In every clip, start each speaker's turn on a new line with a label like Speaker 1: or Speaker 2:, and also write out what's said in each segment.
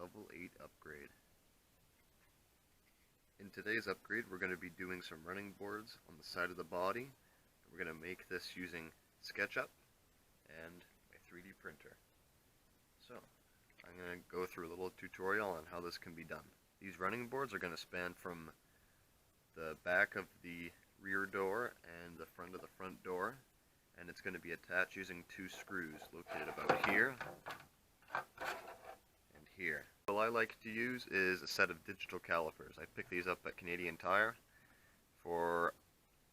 Speaker 1: level 8 upgrade. In today's upgrade, we're going to be doing some running boards on the side of the body. We're going to make this using SketchUp and a 3D printer. So, I'm going to go through a little tutorial on how this can be done. These running boards are going to span from the back of the rear door and the front of the front door, and it's going to be attached using two screws located about here and here. What I like to use is a set of digital calipers. I picked these up at Canadian Tire for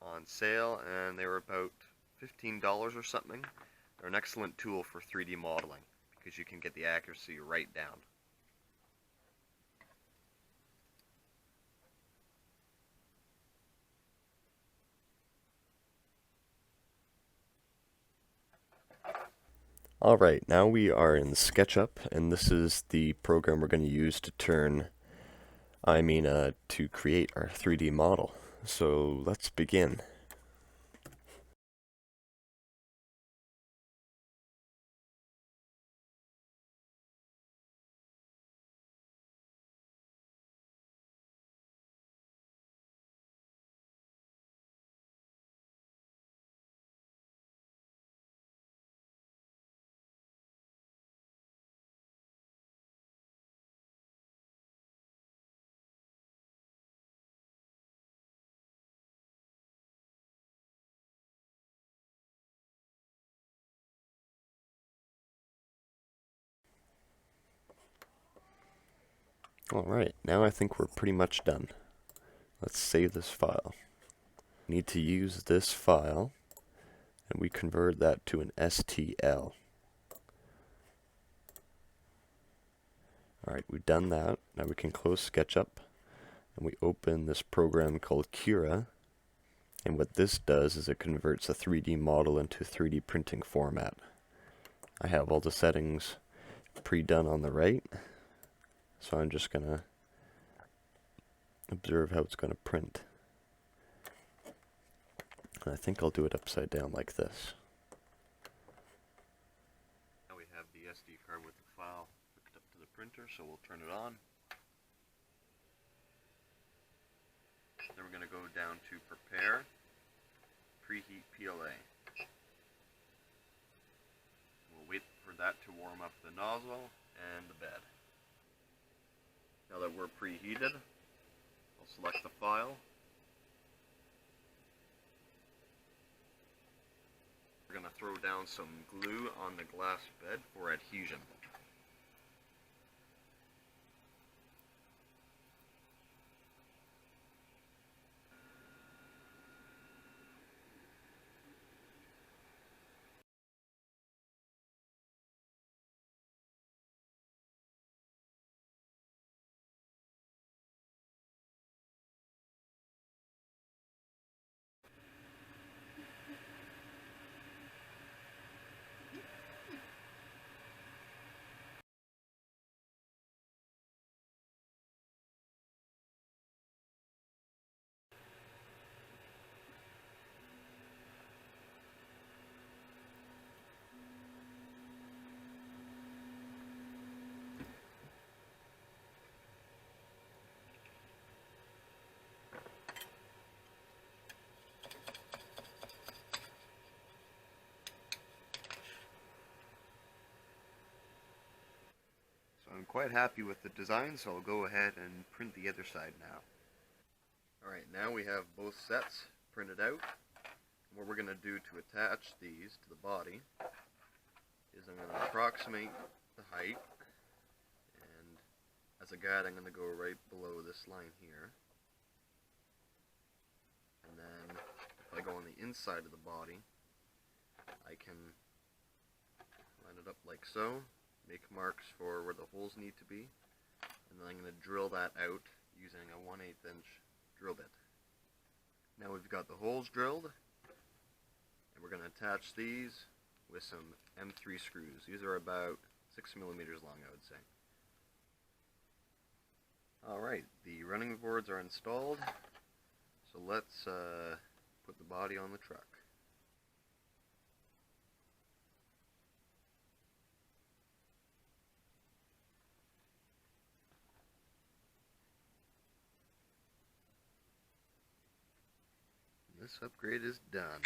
Speaker 1: on sale, and they were about $15 or something. They're an excellent tool for 3D modeling because you can get the accuracy right down. Alright, now we are in SketchUp, and this is the program we're going to use to to create our 3D model. So let's begin. Alright, now I think we're pretty much done. Let's save this file. We need to use this file, and we convert that to an STL. Alright, we've done that. Now we can close SketchUp, and we open this program called Cura, and what this does is it converts a 3D model into 3D printing format. I have all the settings pre-done on the right, so I'm just going to observe how it's going to print. And I think I'll do it upside down like this. Now we have the SD card with the file hooked up to the printer, so we'll turn it on. Then we're going to go down to Prepare, Preheat PLA. We'll wait for that to warm up the nozzle and the bed. Now that we're preheated, I'll select the file. We're going to throw down some glue on the glass bed for adhesion. I'm quite happy with the design, so I'll go ahead and print the other side now. Alright, now we have both sets printed out. What we're going to do to attach these to the body is I'm going to approximate the height, and as a guide I'm going to go right below this line here. And then if I go on the inside of the body, I can line it up like so, make marks for where the holes need to be, and then I'm going to drill that out using a 1/8 inch drill bit. Now we've got the holes drilled, and we're going to attach these with some M3 screws. These are about 6 millimeters long, I would say. Alright, the running boards are installed, so let's put the body on the truck. this upgrade is done.